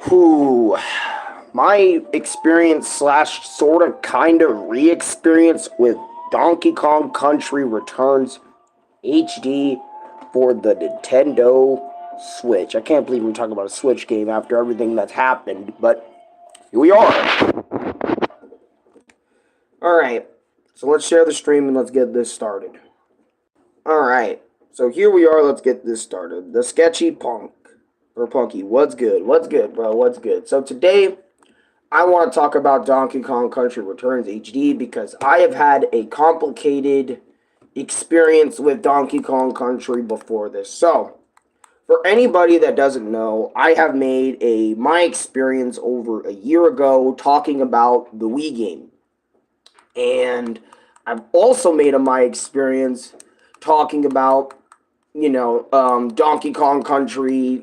Who my experience slash sort of kind of re-experience with Donkey Kong Country Returns HD for the Nintendo Switch. I can't believe we're talking about a Switch game after everything that's happened, but here we are. Alright, so let's share the stream and let's get this started. Alright, so here we are, let's get this started. The Sketchy Punk, or Punky, what's good? What's good, bro? What's good? So today, I want to talk about Donkey Kong Country Returns HD because I have had a complicated experience with Donkey Kong Country before this. So, for anybody that doesn't know, I have made my experience over a year ago talking about the Wii game. And I've also made my experience talking about, Donkey Kong Country,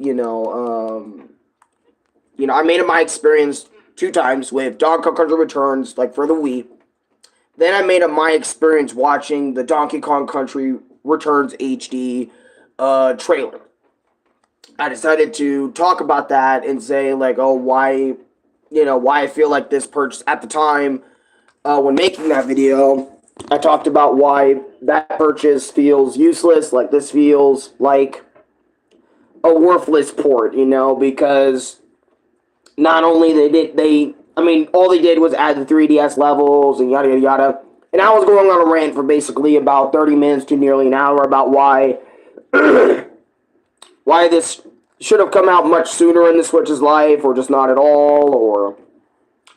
I made my experience 2 times with Donkey Kong Country Returns, like for the Wii. Then I made my experience watching the Donkey Kong Country Returns HD trailer. I decided to talk about that and say, like, why I feel like this purchase at the time, when making that video, I talked about why that purchase feels useless, like this feels like a worthless port, because not only all they did was add the 3DS levels and yada yada yada. And I was going on a rant for basically about 30 minutes to nearly an hour about why why this should have come out much sooner in the Switch's life, or just not at all, or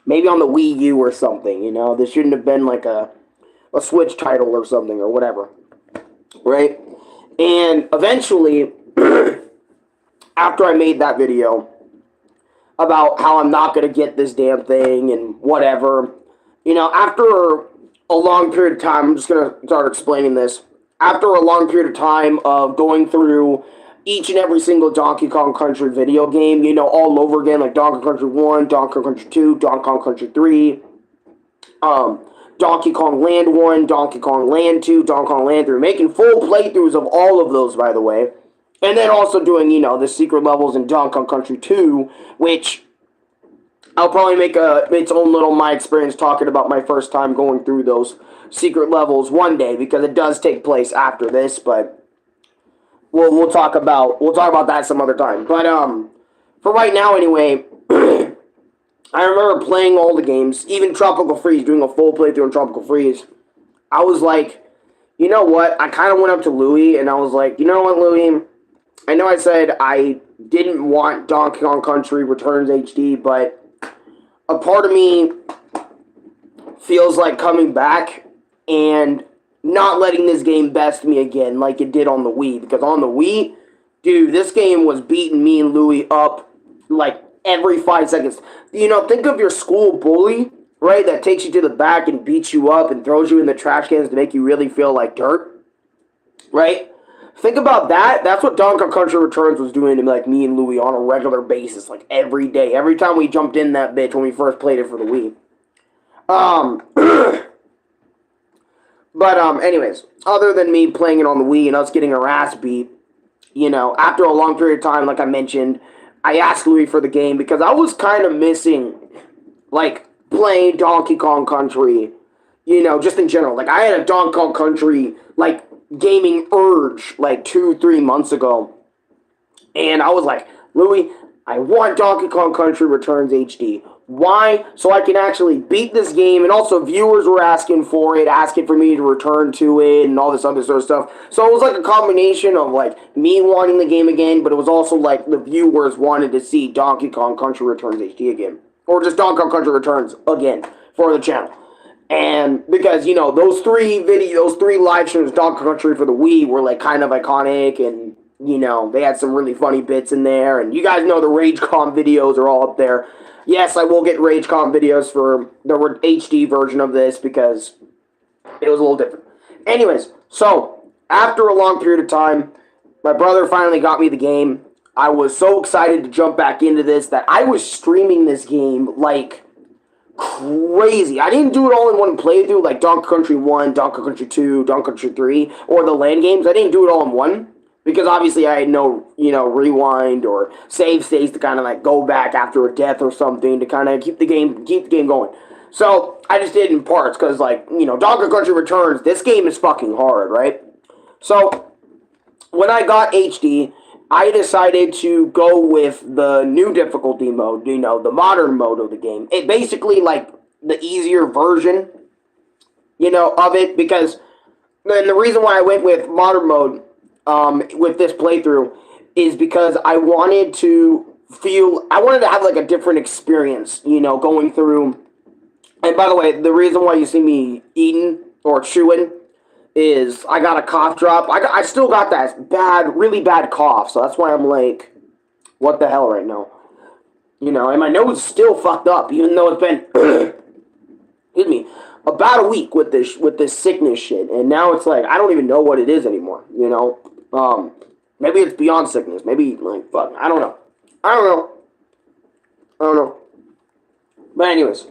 maybe on the Wii U or something, This shouldn't have been like a Switch title or something, or whatever. Right? And eventually, after I made that video about how I'm not going to get this damn thing and whatever, after a long period of time, I'm just going to start explaining this. After a long period of time of going through each and every single Donkey Kong Country video game, all over again, like Donkey Kong Country 1, Donkey Kong Country 2, Donkey Kong Country 3, Donkey Kong Land 1, Donkey Kong Land 2, Donkey Kong Land 3, making full playthroughs of all of those, by the way. And then also doing, the secret levels in Donkey Kong Country 2, which I'll probably make its own little my experience talking about my first time going through those secret levels one day, because it does take place after this, but we'll talk about that some other time. But for right now anyway, I remember playing all the games, even Tropical Freeze, doing a full playthrough in Tropical Freeze. I was like, you know what? I kind of went up to Louie, and I was like, you know what, Louie? I know I said I didn't want Donkey Kong Country Returns HD, but a part of me feels like coming back and not letting this game best me again like it did on the Wii. Because on the Wii, dude, this game was beating me and Louie up like every 5 seconds. Think of your school bully, right, that takes you to the back and beats you up and throws you in the trash cans to make you really feel like dirt, right? Think about that. That's what Donkey Kong Country Returns was doing to like me and Louie on a regular basis, like every day. Every time we jumped in that bitch when we first played it for the Wii. But anyways, other than me playing it on the Wii and us getting our ass beat, after a long period of time, like I mentioned, I asked Louie for the game because I was kind of missing, like, playing Donkey Kong Country, just in general. Like, I had a Donkey Kong Country, like, gaming urge, like, 2-3 months ago. And I was like, Louie, I want Donkey Kong Country Returns HD. Why? So I can actually beat this game, and also viewers were asking for it, asking for me to return to it, and all this other sort of stuff. So it was like a combination of, like, me wanting the game again, but it was also, like, the viewers wanted to see Donkey Kong Country Returns HD again. Or just Donkey Kong Country Returns again for the channel. And because, those three live streams, Donkey Kong Country for the Wii, were, like, kind of iconic, and, they had some really funny bits in there, and you guys know the RageCom videos are all up there. Yes, I will get RageCom videos for the HD version of this because it was a little different. Anyways, so after a long period of time, my brother finally got me the game. I was so excited to jump back into this that I was streaming this game like crazy. I didn't do it all in one playthrough like Donkey Country 1, Donkey Country 2, Donkey Country 3, or the land games. I didn't do it all in one because obviously I had no, rewind or save states to kind of like go back after a death or something to kind of keep the game going. So I just did it in parts because, like, Donkey Kong Country Returns, this game is fucking hard, right? So when I got HD, I decided to go with the new difficulty mode, the modern mode of the game. It basically, like, the easier version, of it, because and the reason why I went with modern mode with this playthrough is because I wanted to have like a different experience, going through. And by the way, the reason why you see me eating or chewing is I got a cough drop. I still got that really bad cough, so that's why I'm like, what the hell right now? And my nose is still fucked up, even though it's been, excuse me, about a week with this sickness shit, and now it's like I don't even know what it is anymore. Maybe it's beyond sickness. Maybe like fuck, I don't know. But anyways,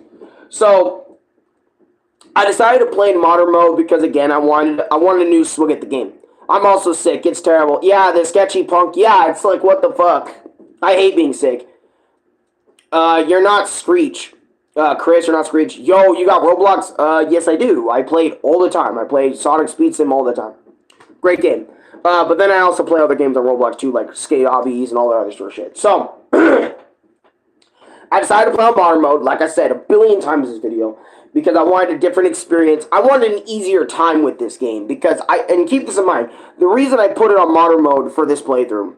so I decided to play in modern mode because again I wanted a new swig at the game. I'm also sick. It's terrible. Yeah, the sketchy punk. Yeah, it's like what the fuck. I hate being sick. You're not Screech. Chris, you're not Screech. Yo, you got Roblox? Yes, I do. I played all the time. I played Sonic Speed Sim all the time. Great game. But then I also play other games on Roblox too, like Skate Hobbies and all that other sort of shit. So, I decided to play on modern mode, like I said a billion times in this video, because I wanted a different experience. I wanted an easier time with this game, because and keep this in mind, the reason I put it on modern mode for this playthrough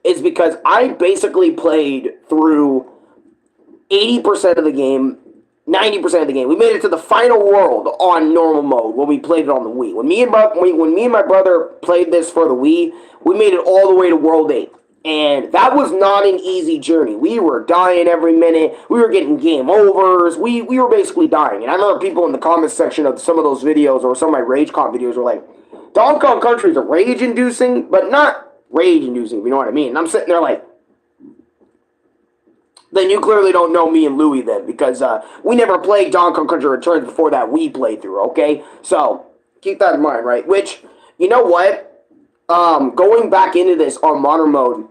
is because I basically played through 80% of the game, 90% of the game. We made it to the final world on normal mode when we played it on the Wii. When me and my brother played this for the Wii, we made it all the way to World 8. And that was not an easy journey. We were dying every minute. We were getting game overs. We were basically dying. And I remember people in the comments section of some of those videos or some of my Rage Comp videos were like, Donkey Kong Country is rage-inducing, but not rage-inducing, if you know what I mean. And I'm sitting there like, then you clearly don't know me and Louie then, because we never played Donkey Kong Country Returns before that Wii playthrough, okay? So, keep that in mind, right? Which, you know what? Going back into this on modern mode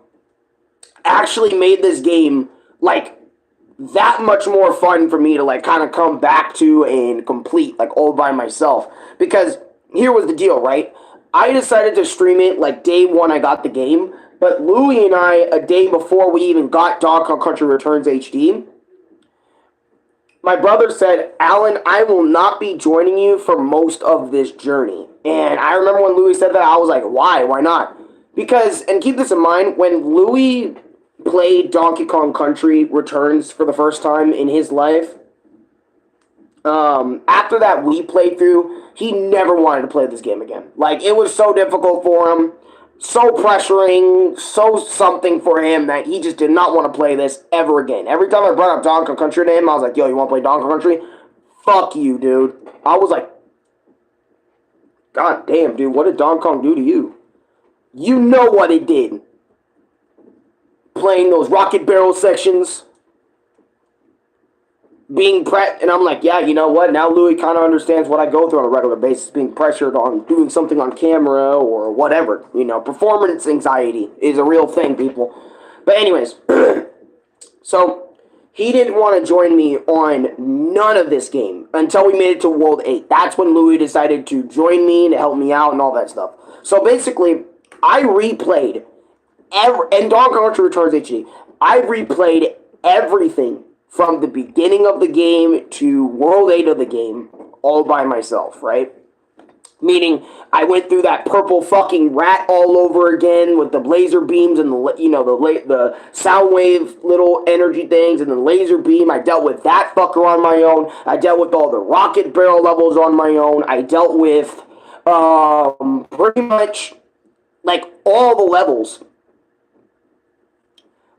actually made this game, like, that much more fun for me to, like, kind of come back to and complete, like, all by myself. Because here was the deal, right? I decided to stream it, like, day one I got the game, but Louie and I, a day before we even got Donkey Kong Country Returns HD, my brother said, Alan, I will not be joining you for most of this journey. And I remember when Louie said that, I was like, why? Why not? Because, and keep this in mind, when Louie played Donkey Kong Country Returns for the first time in his life, after that Wii playthrough, he never wanted to play this game again. Like, it was so difficult for him, so pressuring, so something for him that he just did not want to play this ever again. Every time I brought up Donkey Kong Country to him, I was like, yo, you want to play Donkey Kong Country? Fuck you, dude. I was like, God damn, dude, what did Donkey Kong do to you? You know what it did. Playing those rocket barrel sections, being and I'm like, yeah, you know what? Now Louie kind of understands what I go through on a regular basis, being pressured on doing something on camera or whatever. Performance anxiety is a real thing, people. But anyways, so he didn't want to join me on none of this game until we made it to World 8. That's when Louie decided to join me to help me out and all that stuff. So basically, I replayed and Donkey Kong Country Returns HD. I replayed everything from the beginning of the game to World 8 of the game, all by myself, right? Meaning, I went through that purple fucking rat all over again with the laser beams and the sound wave little energy things and the laser beam. I dealt with that fucker on my own. I dealt with all the rocket barrel levels on my own. I dealt with pretty much like all the levels.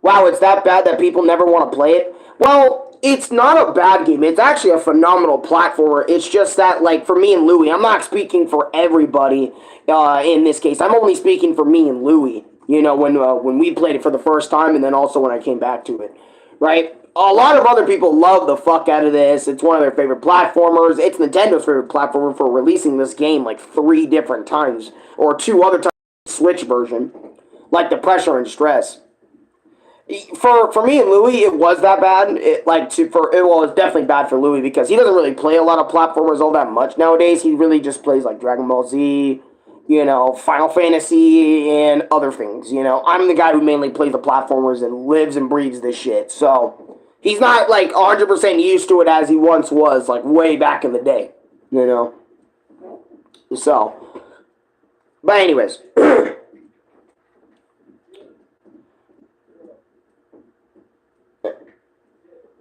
Wow, it's that bad that people never want to play it? Well, it's not a bad game. It's actually a phenomenal platformer. It's just that, like, for me and Louie, I'm not speaking for everybody in this case. I'm only speaking for me and Louie, when we played it for the first time and then also when I came back to it, right? A lot of other people love the fuck out of this. It's one of their favorite platformers. It's Nintendo's favorite platformer for releasing this game, like, 3 different times, or 2 other times, Switch version. like the pressure and stress. For me and Louis, it was that bad. It's definitely bad for Louis because he doesn't really play a lot of platformers all that much nowadays. He really just plays like Dragon Ball Z, Final Fantasy, and other things. I'm the guy who mainly plays the platformers and lives and breathes this shit. So he's not like 100% used to it as he once was, like way back in the day. So, but anyways.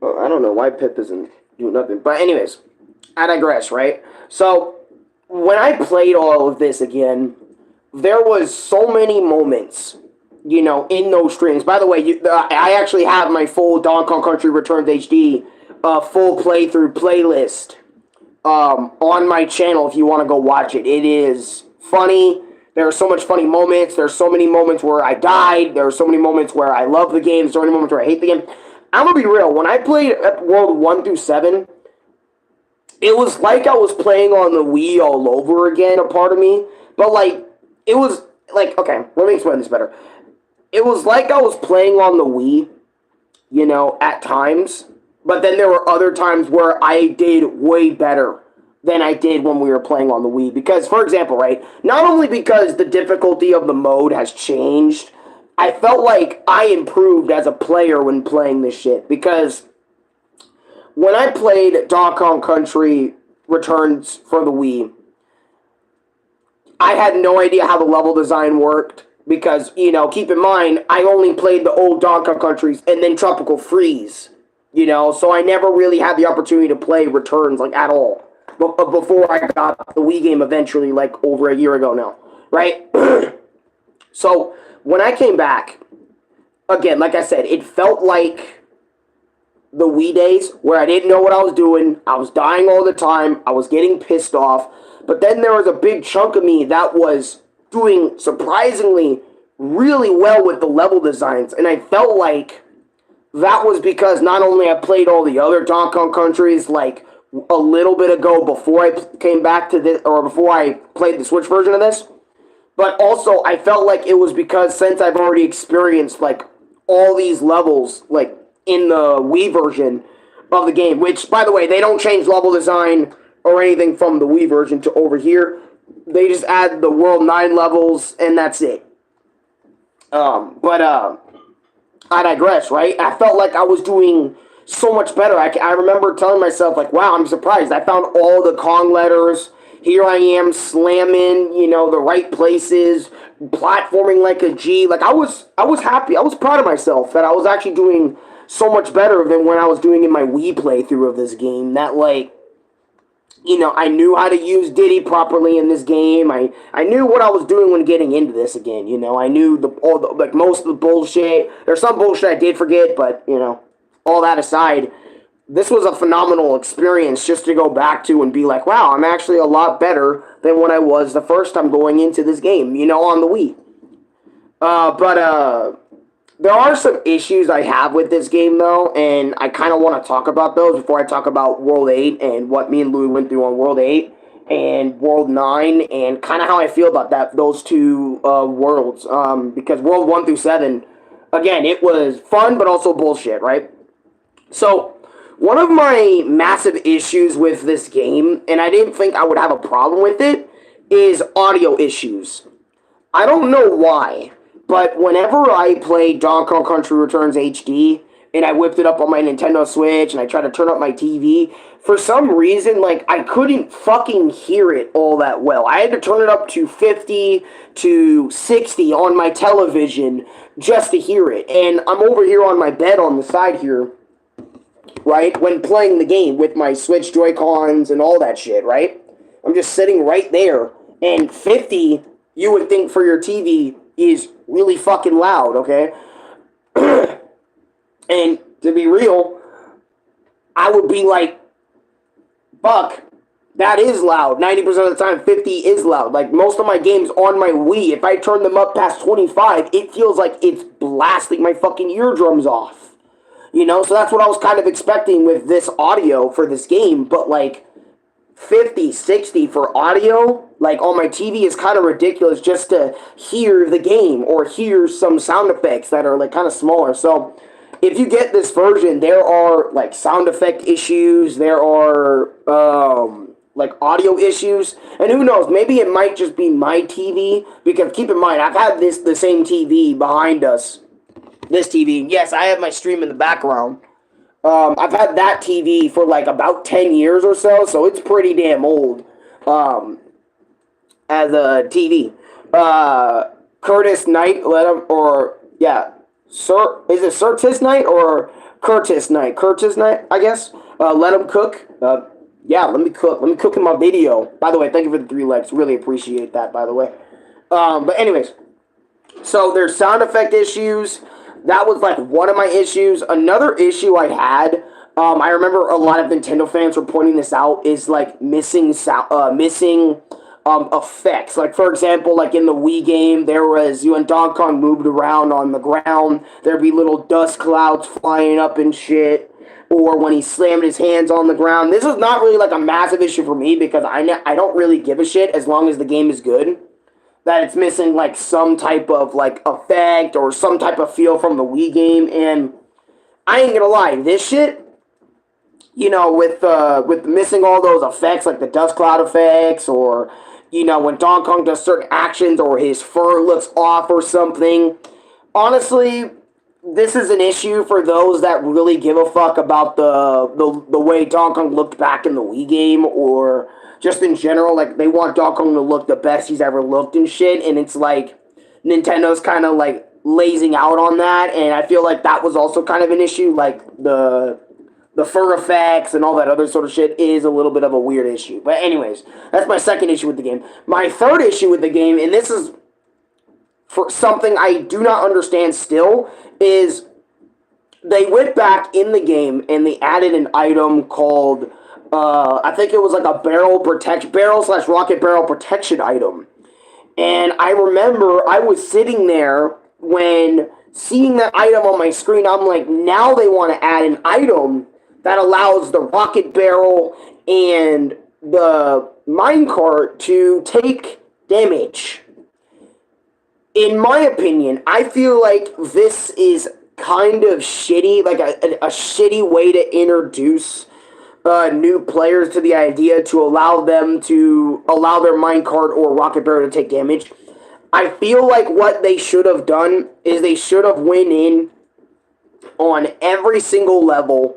I don't know why Pip isn't doing nothing. But anyways, I digress, right? So, when I played all of this again, there was so many moments, in those streams. By the way, I actually have my full Donkey Kong Country Returns HD full playthrough playlist on my channel if you want to go watch it. It is funny. There are so much funny moments. There's so many moments where I died. There are so many moments where I love the game. There's so many moments where I hate the game. I'm going to be real. When I played World 1 through 7, it was like I was playing on the Wii all over again, a part of me. But, it was, okay, let me explain this better. It was like I was playing on the Wii, at times. But then there were other times where I did way better than I did when we were playing on the Wii. Because, for example, right, not only because the difficulty of the mode has changed, I felt like I improved as a player when playing this shit. Because when I played Donkey Kong Country Returns for the Wii, I had no idea how the level design worked. Because, keep in mind, I only played the old Donkey Kong Countries and then Tropical Freeze. So I never really had the opportunity to play Returns, at all. Before I got the Wii game eventually, over a year ago now. Right? So when I came back, again, like I said, it felt like the Wii days where I didn't know what I was doing. I was dying all the time. I was getting pissed off. But then there was a big chunk of me that was doing surprisingly really well with the level designs. And I felt like that was because not only I played all the other Donkey Kong countries a little bit ago before I came back to this, or before I played the Switch version of this, but also I felt like it was because since I've already experienced all these levels in the Wii version of the game, which by the way, they don't change level design or anything from the Wii version to over here. They just add the World 9 levels and that's it. I digress, right? I felt like I was doing so much better. I remember telling myself, wow, I'm surprised. I found all the Kong letters. Here I am slamming, the right places, platforming like a G. I was happy. I was proud of myself that I was actually doing so much better than when I was doing in my Wii playthrough of this game. That, I knew how to use Diddy properly in this game. I knew what I was doing when getting into this again. I knew most of the bullshit. There's some bullshit I did forget, but all that aside, this was a phenomenal experience just to go back to and be like, wow, I'm actually a lot better than when I was the first time going into this game. On the Wii. There are some issues I have with this game, though, and I kind of want to talk about those before I talk about World 8 and what me and Louis went through on World 8 and World 9 and kind of how I feel about those two worlds. Because World 1 through 7, again, it was fun, but also bullshit, right? So, one of my massive issues with this game, and I didn't think I would have a problem with it, is audio issues. I don't know why. But whenever I play Donkey Kong Country Returns HD, and I whipped it up on my Nintendo Switch, and I tried to turn up my TV, for some reason, I couldn't fucking hear it all that well. I had to turn it up to 50 to 60 on my television just to hear it. And I'm over here on my bed on the side here, right, when playing the game with my Switch Joy-Cons and all that shit, right? I'm just sitting right there, and 50, you would think for your TV, is really fucking loud, okay? And to be real, I would be like, fuck, that is loud. 90% of the time, 50 is loud. Most of my games on my Wii, if I turn them up past 25, it feels like it's blasting my fucking eardrums off. So that's what I was kind of expecting with this audio for this game, but 50, 60 for audio, like on my TV, is kind of ridiculous just to hear the game or hear some sound effects that are like kind of smaller. So if you get this version, there are like sound effect issues, there are like audio issues, and who knows, maybe it might just be my TV, because keep in mind, I've had the same TV behind us, this TV. Yes, I have my stream in the background. I've had that TV for like about 10 years or so, so it's pretty damn old as a TV. Curtis Knight, is it Curtis Knight or Curtis Knight? Curtis Knight, I guess. Let him cook. Let me cook. Let me cook in my video. By the way, thank you for the 3 likes. Really appreciate that, by the way. But anyways, so there's sound effect issues. That was like one of my issues. Another issue I had, I remember a lot of Nintendo fans were pointing this out, is like missing effects. Like, for example, like in the Wii game, there was, when Donkey Kong moved around on the ground, there'd be little dust clouds flying up and shit. Or when he slammed his hands on the ground. This is not really like a massive issue for me, because I don't really give a shit as long as the game is good. That it's missing like some type of like effect or some type of feel from the Wii game. And I ain't gonna lie, this shit, with missing all those effects, like the dust cloud effects, or when Donkey Kong does certain actions or his fur looks off or something. Honestly, this is an issue for those that really give a fuck about the way Donkey Kong looked back in the Wii game, or just in general, like, they want Donkey Kong to look the best he's ever looked and shit, and it's like, Nintendo's kind of, like, lazing out on that, and I feel like that was also kind of an issue, like, the fur effects and all that other sort of shit is a little bit of a weird issue. But anyways, that's my second issue with the game. My third issue with the game, and this is for something I do not understand still, is they went back in the game and they added an item called, I think it was like a barrel/rocket barrel protection item. And I remember I was sitting there when seeing that item on my screen. I'm like, now they want to add an item that allows the rocket barrel and the minecart to take damage. In my opinion, I feel like this is kind of shitty, like a shitty way to introduce new players to the idea, to allow their minecart or rocket barrel to take damage. I feel like what they should have done is they should have went in on every single level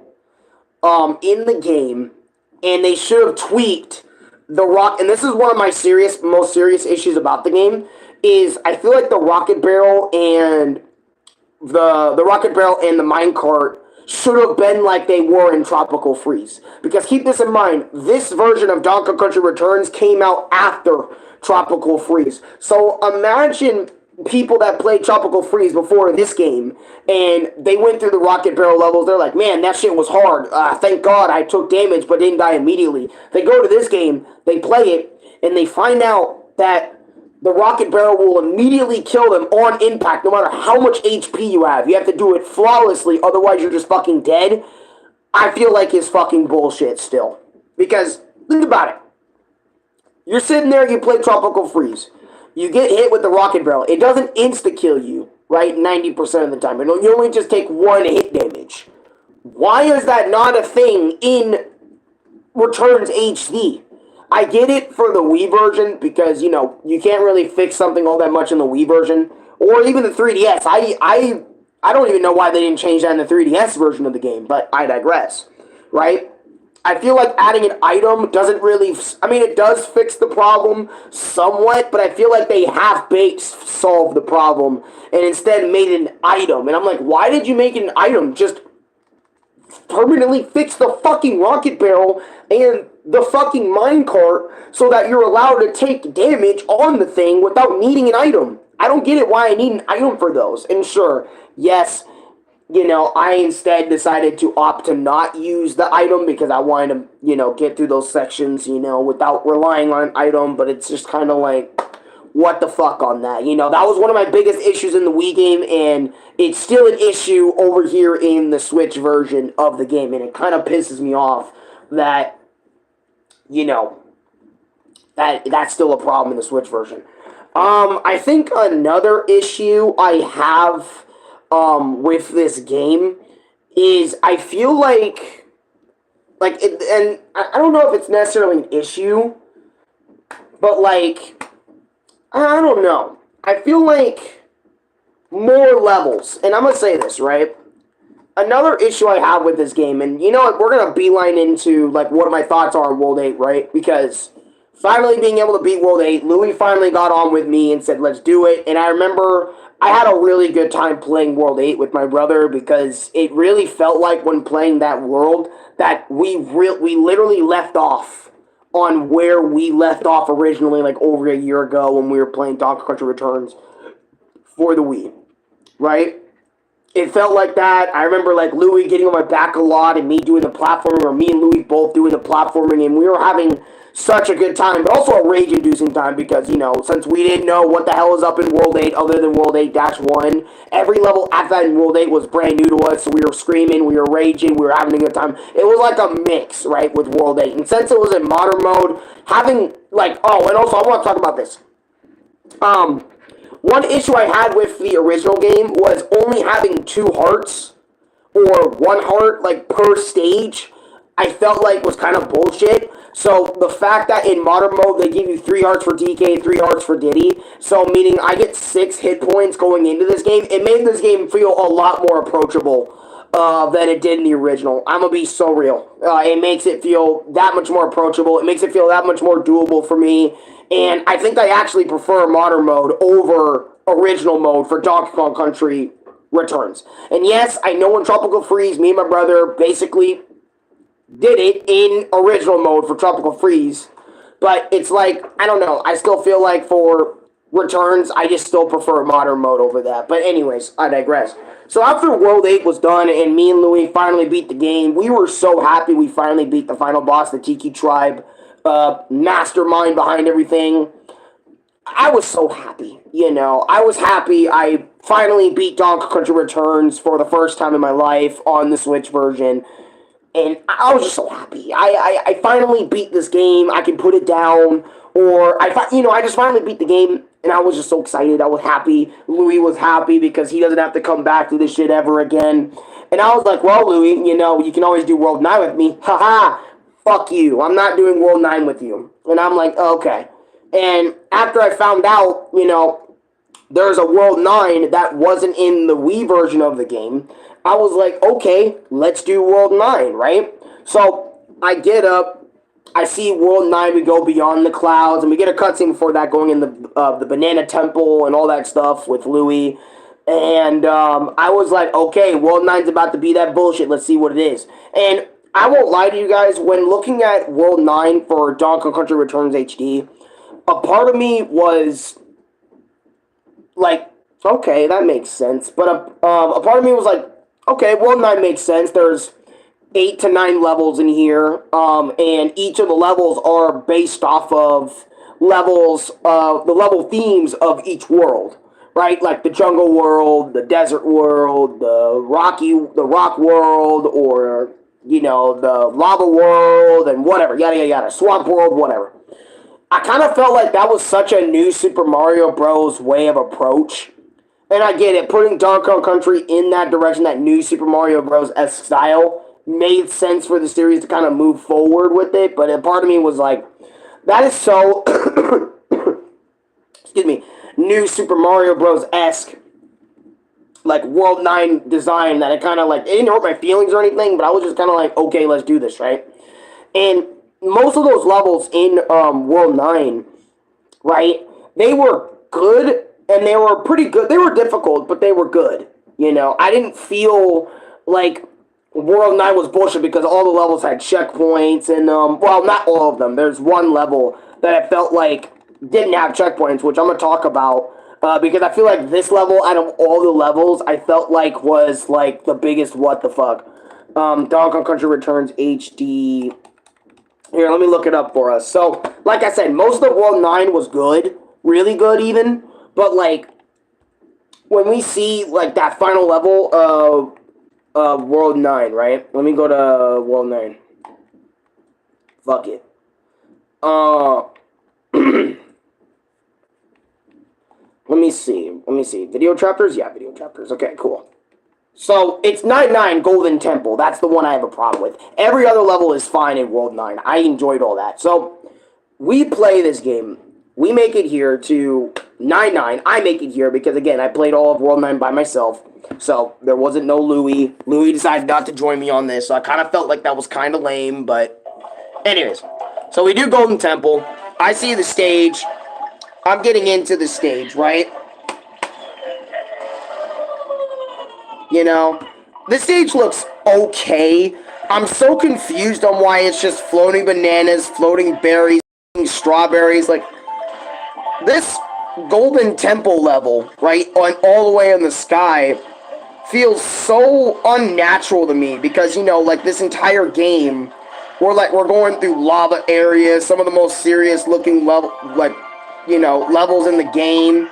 in the game, and they should have tweaked the rock. And this is one of my most serious issues about the game, is I feel like the rocket barrel and the minecart should have been like they were in Tropical Freeze. Because keep this in mind, this version of Donkey Kong Country Returns came out after Tropical Freeze. So imagine people that played Tropical Freeze before this game, and they went through the rocket barrel levels. They're like, man, that shit was hard. Thank God I took damage but didn't die immediately. They go to this game, they play it, and they find out that the rocket barrel will immediately kill them on impact, no matter how much HP you have. You have to do it flawlessly, otherwise you're just fucking dead. I feel like it's fucking bullshit still. Because, think about it. You're sitting there, you play Tropical Freeze. You get hit with the rocket barrel. It doesn't insta-kill you, right, 90% of the time. You only just take 1 hit damage. Why is that not a thing in Returns HD? I get it for the Wii version, because, you can't really fix something all that much in the Wii version. Or even the 3DS. I don't even know why they didn't change that in the 3DS version of the game, but I digress, right? I feel like adding an item doesn't really... it does fix the problem somewhat, but I feel like they half-baked solved the problem and instead made an item. And I'm like, why did you make an item? Just permanently fix the fucking rocket barrel and the fucking minecart so that you're allowed to take damage on the thing without needing an item. I don't get it why I need an item for those. And sure, yes, I instead decided to opt to not use the item because I wanted to, get through those sections, without relying on an item. But it's just kind of like, what the fuck on that? That was one of my biggest issues in the Wii game, and it's still an issue over here in the Switch version of the game. And it kind of pisses me off that you know, that's still a problem in the Switch version. I think another issue I have with this game is I feel like it, and I don't know if it's necessarily an issue, but like I don't know. I feel like more levels, and I'm gonna say this right. Another issue I have with this game, and you know what, we're gonna beeline into like what my thoughts are on World 8, right? Because finally being able to beat World 8, Louis finally got on with me and said, let's do it. And I remember I had a really good time playing World 8 with my brother because it really felt like when playing that world that we literally left off on where we left off originally, like over a year ago when we were playing Donkey Country Returns for the Wii, right? It felt like that. I remember like Louis getting on my back a lot and me doing the platforming, or me and Louis both doing the platforming, and we were having such a good time, but also a rage-inducing time because, you know, since we didn't know what the hell was up in World 8 other than World 8-1, every level at that in World 8 was brand new to us, so we were screaming, we were raging, we were having a good time. It was like a mix, right, with World 8. And since it was in modern mode, having, like, oh, and also I want to talk about this. One issue I had with the original game was only having 2 hearts or 1 heart like per stage. I felt like was kind of bullshit. So the fact that in modern mode they give you 3 hearts for DK, 3 hearts for Diddy, so meaning I get 6 hit points going into this game, it made this game feel a lot more approachable than it did in the original. I'm gonna be so real. It makes it feel that much more approachable. It makes it feel that much more doable for me. And I think I actually prefer modern mode over original mode for Donkey Kong Country Returns. And yes, I know in Tropical Freeze, me and my brother basically did it in original mode for Tropical Freeze. But it's like, I don't know, I still feel like for Returns, I just still prefer modern mode over that. But anyways, I digress. So after World 8 was done and me and Louis finally beat the game, we were so happy we finally beat the final boss, the Tiki Tribe, mastermind behind everything. I was so happy, you know. I was happy I finally beat Donkey Country Returns for the first time in my life on the Switch version. And I was just so happy. I finally beat this game. I can put it down. Or, I just finally beat the game. And I was just so excited. I was happy. Louis was happy because he doesn't have to come back to this shit ever again. And I was like, well, Louis, you can always do World 9 with me. Haha, fuck you. I'm not doing World 9 with you. And I'm like, okay. And after I found out, there's a World 9 that wasn't in the Wii version of the game, I was like, okay, let's do World 9, right? So I get up, I see World 9, we go beyond the clouds, and we get a cutscene before that going in the Banana Temple and all that stuff with Louis. And I was like, okay, World 9's about to be that bullshit, let's see what it is. And I won't lie to you guys, when looking at World 9 for Donkey Country Returns HD, a part of me was like, okay, that makes sense. But a part of me was like, okay, World 9 makes sense. There's 8 to 9 levels in here, and each of the levels are based off of levels, the level themes of each world, right? Like the jungle world, the desert world, the rock world, or, the lava world, and whatever, yada, yada, yada, swamp world, whatever. I kind of felt like that was such a new Super Mario Bros. Way of approach. And I get it, putting Donkey Kong Country in that direction, that new Super Mario Bros.-esque style, made sense for the series to kind of move forward with it. But a part of me was like, that is so, excuse me, new Super Mario Bros.-esque, like World 9 design that it kind of like, it didn't hurt my feelings or anything, but I was just kind of like, okay, let's do this, right? And most of those levels in World 9, right, they were good, and they were pretty good. They were difficult, but they were good, I didn't feel like World 9 was bullshit because all the levels had checkpoints, and, well, not all of them. There's one level that I felt like didn't have checkpoints, which I'm going to talk about, because I feel like this level, out of all the levels, I felt like was, like, the biggest what the fuck. Donkey Kong Country Returns HD. Here, let me look it up for us. So, like I said, most of the World 9 was good. Really good, even. But, like, when we see, like, that final level of World 9, right? Let me go to World 9. Fuck it. Uh, let me see. Video chapters? Yeah, video chapters. Okay, cool. So, it's 9-9 Golden Temple. That's the one I have a problem with. Every other level is fine in World 9. I enjoyed all that. So, we play this game. We make it here to 9-9. I make it here because, again, I played all of World 9 by myself. So, there wasn't no Louis. Louis decided not to join me on this. So, I kind of felt like that was kind of lame. But, anyways. So, we do Golden Temple. I see the stage. I'm getting into the stage, right? You know, the stage looks okay. I'm so confused on why it's just floating bananas, floating berries, strawberries. Like, this Golden Temple level, right, on all the way in the sky, feels so unnatural to me. Because, you know, like, this entire game, we're going through lava areas, some of the most serious looking level, like, you know, levels in the game.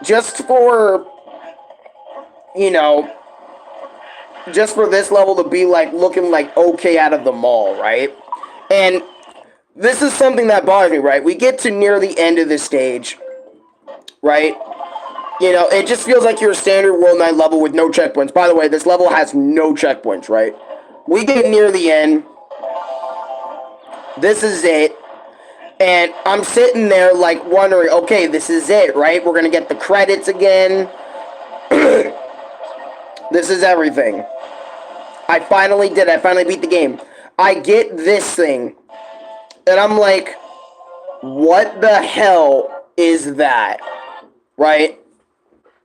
Just for, you know, just for this level to be, like, looking, like, okay out of the mall, right? And this is something that bothers me, right? We get to near the end of the stage, right? You know, it just feels like your standard World 9 level with no checkpoints. By the way, this level has no checkpoints, right? We get near the end. This is it. And I'm sitting there, like, wondering, okay, this is it, right? We're going to get the credits again. This is everything. I finally did. I finally beat the game. I get this thing. And I'm like, what the hell is that? Right?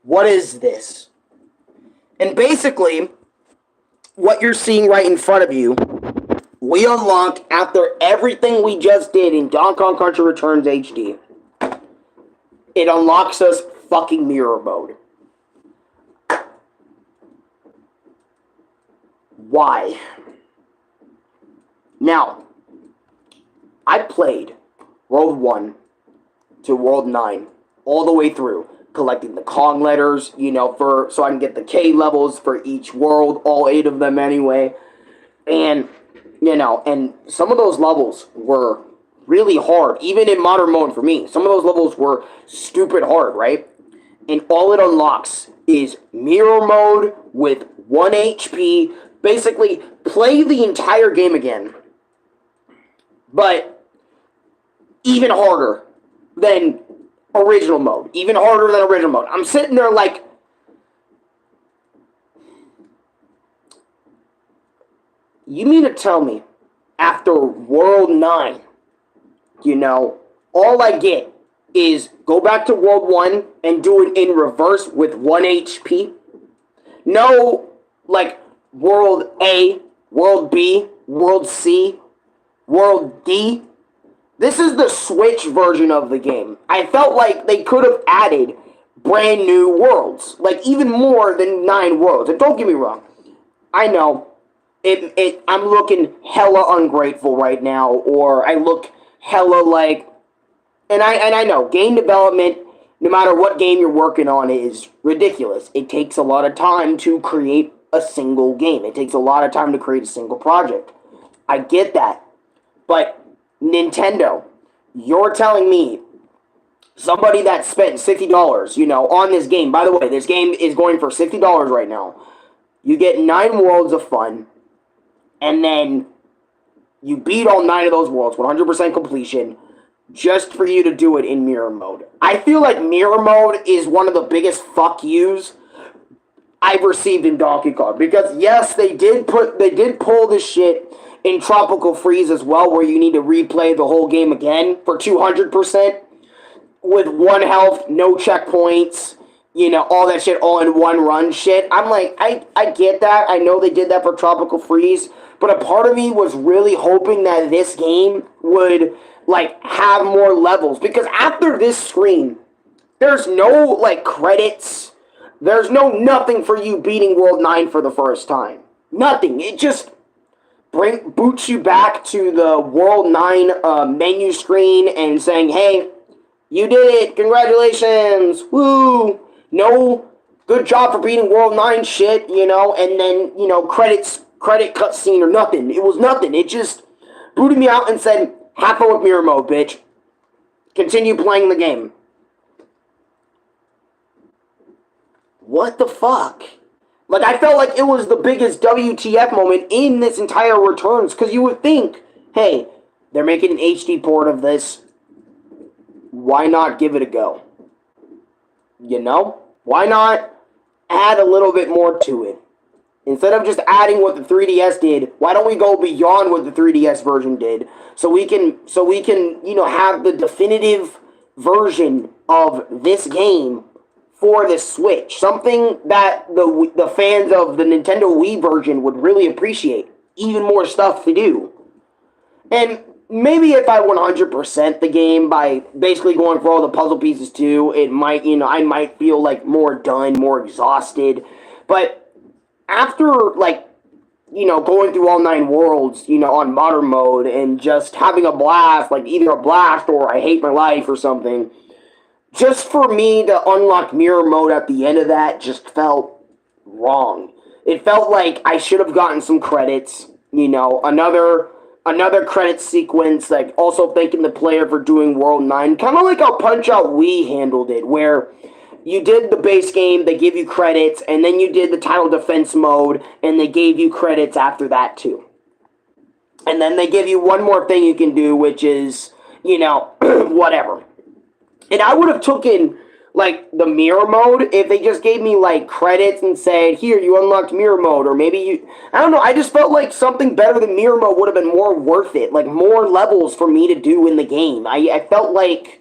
What is this? And basically, what you're seeing right in front of you, we unlock after everything we just did in Donkey Kong Country Returns HD. It unlocks us fucking mirror mode. Why? Now, I played World 1 to World 9 all the way through, collecting the Kong letters, you know, so I can get the K levels for each world, all 8 of them anyway. And, you know, and some of those levels were really hard, even in modern mode for me. Some of those levels were stupid hard, right? And all it unlocks is mirror mode with 1 HP. Basically, play the entire game again, but even harder than original mode. Even harder than original mode. I'm sitting there like, you mean to tell me, after World 9, you know, all I get is go back to World 1 and do it in reverse with 1 HP? No, like, World A, World B, World C, World D. This is the Switch version of the game. I felt like they could have added brand new worlds. Like, even more than 9 worlds. And don't get me wrong. I know, I'm looking hella ungrateful right now. Or I look hella like... And I know, game development, no matter what game you're working on, is ridiculous. It takes a lot of time to create a single game. It takes a lot of time to create a single project. I get that. But Nintendo, you're telling me somebody that spent $60, you know, on this game. By the way, this game is going for $60 right now. You get 9 worlds of fun, and then you beat all 9 of those worlds, 100% completion, just for you to do it in mirror mode. I feel like mirror mode is one of the biggest fuck yous I've received in Donkey Kong. Because yes, they did pull this shit in Tropical Freeze as well, where you need to replay the whole game again for 200% with 1 health, no checkpoints, you know, all that shit, all in one run shit. I'm like, I get that. I know they did that for Tropical Freeze, but a part of me was really hoping that this game would, like, have more levels. Because after this screen, there's no, like, credits. There's no nothing for you beating World 9 for the first time. Nothing. It just boots you back to the World 9 menu screen and saying, hey, you did it. Congratulations. Woo. No good job for beating World 9 shit, you know, and then, you know, credit cutscene or nothing. It was nothing. It just booted me out and said, Have fun with mirror mode, bitch. Continue playing the game. What the fuck? Like, I felt like it was the biggest WTF moment in this entire Returns, because you would think, hey, they're making an HD port of this. Why not give it a go? You know? Why not add a little bit more to it? Instead of just adding what the 3DS did, why don't we go beyond what the 3DS version did? So we can, you know, have the definitive version of this game for the Switch. Something that the fans of the Nintendo Wii version would really appreciate. Even more stuff to do. And maybe if I 100% the game by basically going for all the puzzle pieces too, it might, you know, I might feel like more done, more exhausted. But after, like, you know, going through all 9 worlds, you know, on modern mode and just having a blast, like either a blast or I hate my life or something, just for me to unlock mirror mode at the end of that just felt wrong. It felt like I should have gotten some credits, you know, another credit sequence, like also thanking the player for doing World 9, kind of like how Punch-Out Wii handled it, where you did the base game, they give you credits, and then you did the title defense mode, and they gave you credits after that too. And then they give you one more thing you can do, which is, you know, whatever. And I would have taken, like, the mirror mode if they just gave me, like, credits and said, here, you unlocked mirror mode, or maybe you, I don't know, I just felt like something better than mirror mode would have been more worth it, like, more levels for me to do in the game. I felt like,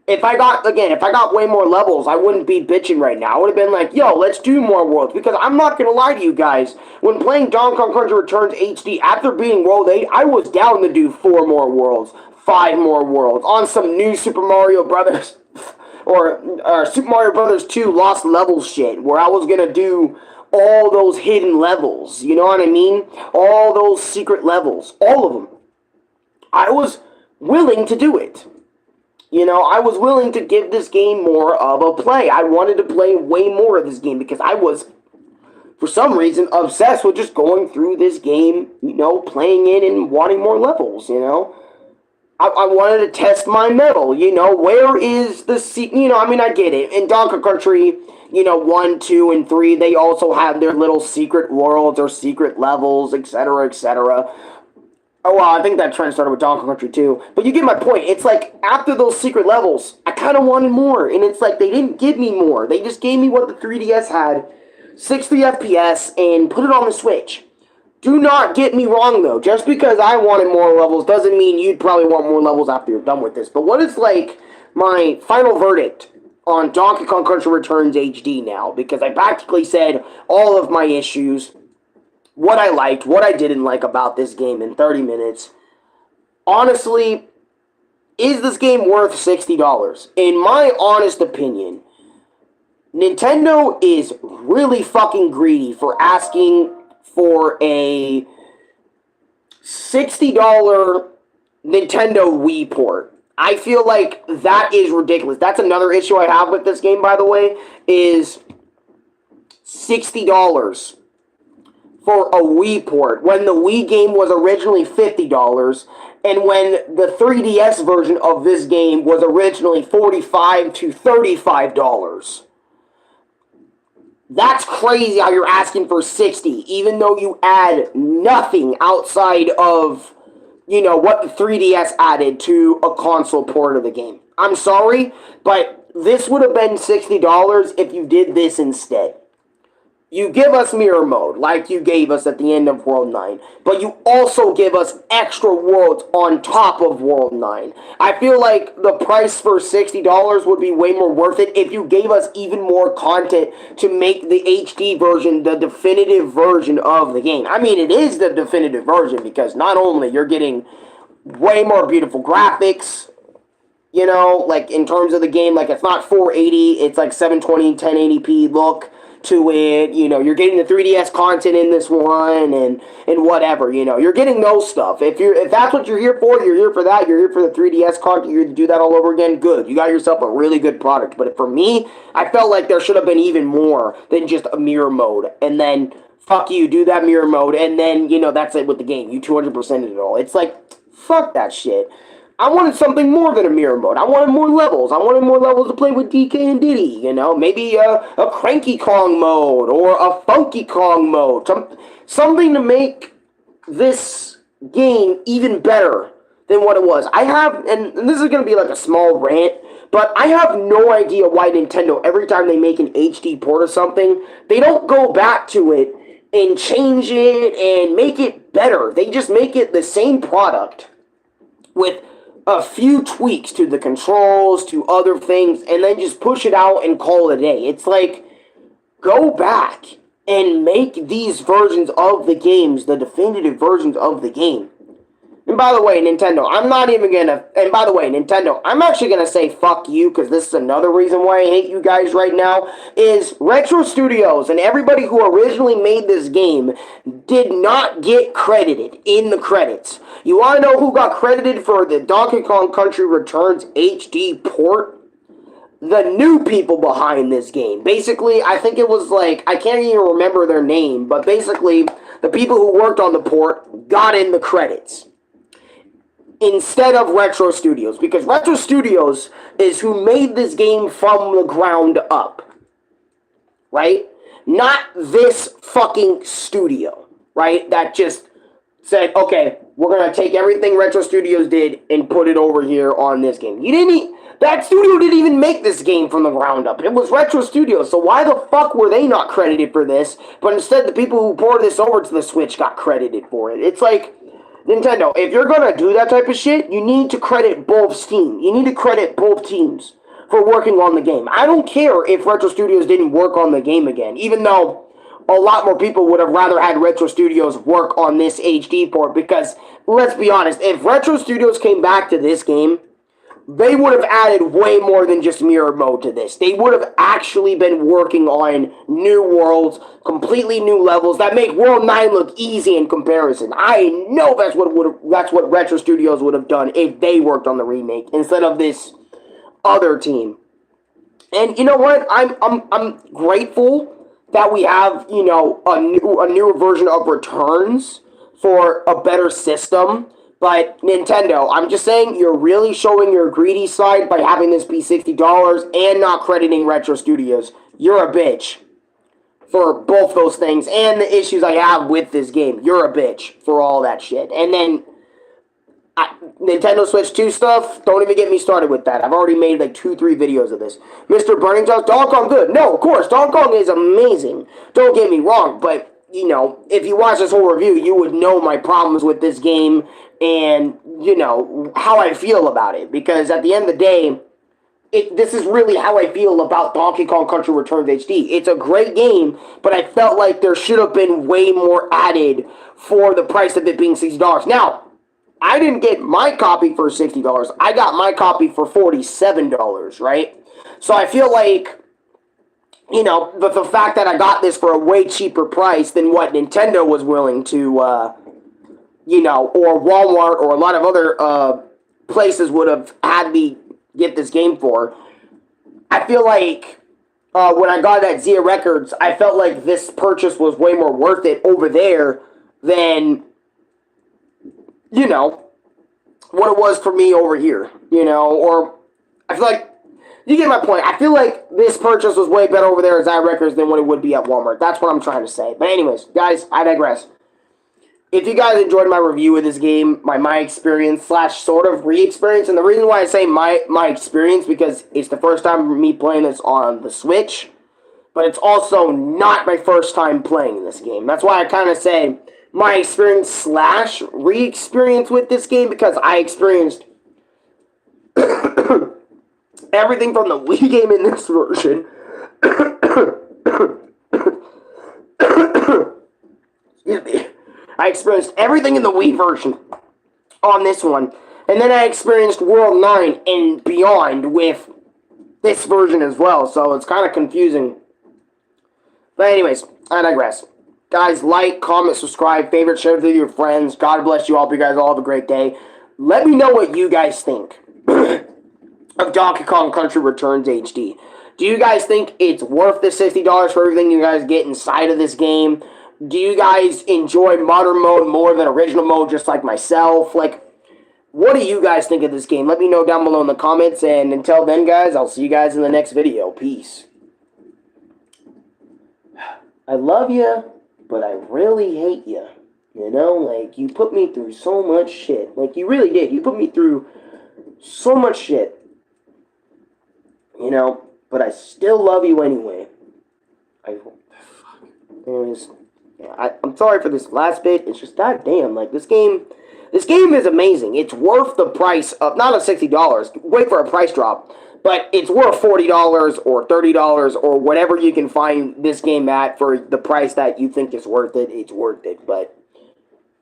if I got way more levels, I wouldn't be bitching right now. I would have been like, yo, let's do more worlds. Because I'm not going to lie to you guys. When playing Donkey Kong Country Returns HD, after beating World 8, I was down to do 4 more worlds, 5 more worlds, on some new Super Mario Brothers, or Super Mario Brothers 2 Lost Levels shit, where I was going to do all those hidden levels. You know what I mean? All those secret levels. All of them. I was willing to do it. You know, I was willing to give this game more of a play. I wanted to play way more of this game because I was, for some reason, obsessed with just going through this game, you know, playing it and wanting more levels, you know. I wanted to test my mettle, you know. Where is the, you know, I mean, I get it. In Donkey Country, you know, 1, 2, and 3, they also have their little secret worlds or secret levels, etc., etc. Oh, well, I think that trend started with Donkey Country 2. But you get my point. It's like, after those secret levels, I kind of wanted more. And it's like, they didn't give me more. They just gave me what the 3DS had, 60 FPS, and put it on the Switch. Do not get me wrong, though. Just because I wanted more levels doesn't mean you'd probably want more levels after you're done with this. But what is, like, my final verdict on Donkey Kong Country Returns HD now? Because I practically said all of my issues, what I liked, what I didn't like about this game in 30 minutes. Honestly, is this game worth $60? In my honest opinion, Nintendo is really fucking greedy for asking for a $60 Nintendo Wii port. I feel like that is ridiculous. That's another issue I have with this game, by the way, is $60 for a Wii port, when the Wii game was originally $50, and when the 3DS version of this game was originally $45 to $35. That's crazy how you're asking for $60, even though you add nothing outside of, you know, what the 3DS added to a console port of the game. I'm sorry, but this would have been $60 if you did this instead. You give us mirror mode, like you gave us at the end of World 9, but you also give us extra worlds on top of World 9. I feel like the price for $60 would be way more worth it if you gave us even more content to make the HD version the definitive version of the game. I mean, it is the definitive version because not only you're getting way more beautiful graphics, you know, like in terms of the game, like it's not 480, it's like 720, 1080p look to it, you know, you're getting the 3DS content in this one, and whatever, you know, you're getting those stuff. If that's what you're here for, you're here for that, you're here for the 3DS content, you're here to do that all over again, good. You got yourself a really good product. But for me, I felt like there should have been even more than just a mirror mode, and then, fuck you, do that mirror mode, and then, you know, that's it with the game. You 200%ed it all. It's like, Fuck that shit. I wanted something more than a mirror mode. I wanted more levels. I wanted more levels to play with DK and Diddy, you know? Maybe a Cranky Kong mode or a Funky Kong mode. Something to make this game even better than what it was. I have, and this is going to be like a small rant, but I have no idea why Nintendo, every time they make an HD port of something, they don't go back to it and change it and make it better. They just make it the same product with a few tweaks to the controls, to other things, and then just push it out and call it a day. It's like, go back and make these versions of the games the definitive versions of the game. And by the way, Nintendo, I'm actually gonna say fuck you, because this is another reason why I hate you guys right now, is Retro Studios and everybody who originally made this game did not get credited in the credits. You wanna know who got credited for the Donkey Kong Country Returns HD port? The new people behind this game. Basically, I think it was like, I can't even remember their name, but basically, the people who worked on the port got in the credits instead of Retro Studios, because Retro Studios is who made this game from the ground up, right? Not this fucking studio, right? That just said, okay, we're gonna take everything Retro Studios did and put it over here on this game. That studio didn't even make this game from the ground up. It was Retro Studios, so why the fuck were they not credited for this? But instead, the people who poured this over to the Switch got credited for it. It's like, Nintendo, if you're gonna do that type of shit, you need to credit both teams. You need to credit both teams for working on the game. I don't care if Retro Studios didn't work on the game again, even though a lot more people would have rather had Retro Studios work on this HD port, because, let's be honest, if Retro Studios came back to this game, they would have added way more than just mirror mode to this. They would have actually been working on new worlds, completely new levels that make World 9 look easy in comparison. I know that's what Retro Studios would have done if they worked on the remake instead of this other team. And you know what? I'm grateful that we have, you know, a newer version of Returns for a better system. But Nintendo, I'm just saying, you're really showing your greedy side by having this be $60 and not crediting Retro Studios. You're a bitch for both those things and the issues I have with this game. You're a bitch for all that shit. And then Nintendo Switch 2 stuff, don't even get me started with that. I've already made like 2-3 videos of this. Mr. Burning Jaws, Donkey Kong good. No, of course, Donkey Kong is amazing. Don't get me wrong, but you know, if you watch this whole review, you would know my problems with this game and, you know, how I feel about it. Because at the end of the day, this is really how I feel about Donkey Kong Country Returns HD. It's a great game, but I felt like there should have been way more added for the price of it being $60. Now, I didn't get my copy for $60. I got my copy for $47, right? So I feel like, you know, the fact that I got this for a way cheaper price than what Nintendo was willing to, you know, or Walmart or a lot of other places would have had me get this game for. I feel like when I got it at Zia Records, I felt like this purchase was way more worth it over there than, you know, what it was for me over here, you know, or I feel like, you get my point. I feel like this purchase was way better over there at Zia Records than what it would be at Walmart. That's what I'm trying to say. But anyways, guys, I digress. If you guys enjoyed my review of this game, my experience / sort of re-experience, and the reason why I say my experience, because it's the first time for me playing this on the Switch, but it's also not my first time playing this game. That's why I kind of say my experience / re-experience with this game, because I experienced everything from the Wii game in this version. Excuse me. I experienced everything in the Wii version on this one. And then I experienced World 9 and beyond with this version as well. So it's kind of confusing. But anyways, I digress. Guys, like, comment, subscribe, favorite, share with your friends. God bless you all. Hope you guys all have a great day. Let me know what you guys think of Donkey Kong Country Returns HD. Do you guys think it's worth the $60 for everything you guys get inside of this game? Do you guys enjoy modern mode more than original mode, just like myself? Like, what do you guys think of this game? Let me know down below in the comments, and until then, guys, I'll see you guys in the next video. Peace. I love you, but I really hate you. You know, like, you put me through so much shit. Like, you really did. You put me through so much shit. You know, but I still love you anyway. Anyways, I'm sorry for this last bit. It's just, goddamn, like, this game is amazing. It's worth the price of, not of $60. Wait for a price drop. But it's worth $40 or $30 or whatever you can find this game at for the price that you think is worth it. It's worth it. But,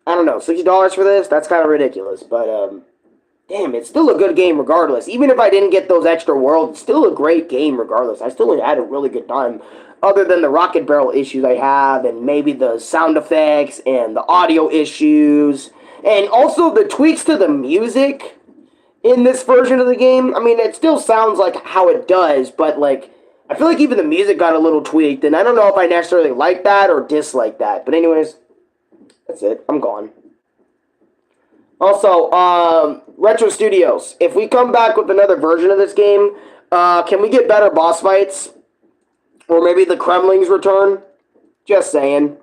I don't know, $60 for this? That's kind of ridiculous. But, damn, it's still a good game regardless. Even if I didn't get those extra worlds, it's still a great game regardless. I still had a really good time. Other than the rocket barrel issues I have, and maybe the sound effects, and the audio issues, and also the tweaks to the music in this version of the game. I mean, it still sounds like how it does, but, like, I feel like even the music got a little tweaked, and I don't know if I necessarily like that or dislike that. But anyways, that's it. I'm gone. Also, Retro Studios, if we come back with another version of this game, can we get better boss fights? Or maybe the Kremlings return? Just saying.